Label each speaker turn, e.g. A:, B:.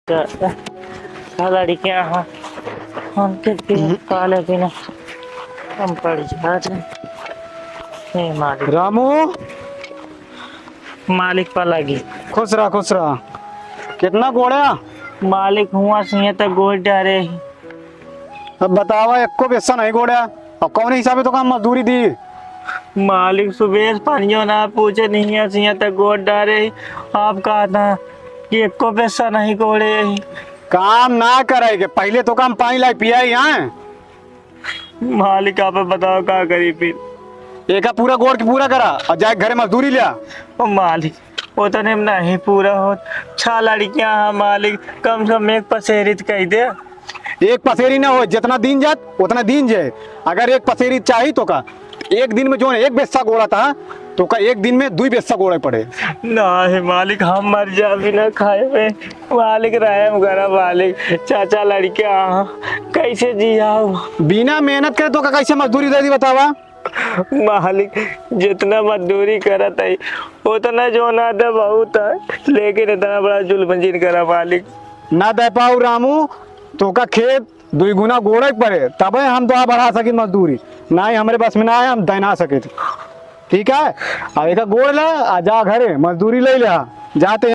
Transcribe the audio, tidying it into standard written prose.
A: लड़कियां हाँ हम काले बिना हम पड़ जाते मालिक
B: रामू
A: मालिक पर लगी
B: खुश रहा कितना गोड़ा।
A: मालिक हुआ सिंह तक गोद डारे
B: अब बतावा एको पैसा नहीं गोड़ा। अब कौन हिसाब तो काम मजदूरी दी।
A: मालिक सुबह पानियों ना पूछे नहीं है सिंह तक गोद डारे। आप कहा था कि एको पैसा नहीं गोड़े
B: काम ना करे के पहले तो काम पानी लाई पिया यहाँ।
A: मालिक आप बताओ क्या करी फिर।
B: एक पूरा गोड़ के पूरा करा और जाए घरे मजदूरी लिया।
A: ओ मालिक उतने में नहीं पूरा हो 6 लड़कियां हैं मालिक कम से कम एक पसेरित कह दे।
B: एक पसेरी ना हो जितना दिन जात उतना दिन जाए। अगर एक पसेरी चाहिए तो का एक दिन में जो है एक बेस्सा गोड़ा था तो का एक दिन में 2 बेस्सा गोड़े पड़े।
A: नहीं मालिक हम मर जा बिना खाए पे मालिक रहम करा मालिक चाचा लड़कियां कैसे जियाओ।
B: बिना मेहनत करे तो का कैसे मजदूरी दे दी बतावा।
A: मालिक जितना मजदूरी करत है उतना जो ना दे बहुत है लेकिन इतना बड़ा जुल्म जिन करा मालिक
B: ना दे पाऊ रामू तो का खेत 2 गुना गोड़े पड़े तब हम तो बढ़ा सके मजदूरी ना ही हमारे बस में ना है हम देना सके। ठीक है अब एक गोड़ ला आ जा घरे मजदूरी ले लिया जाते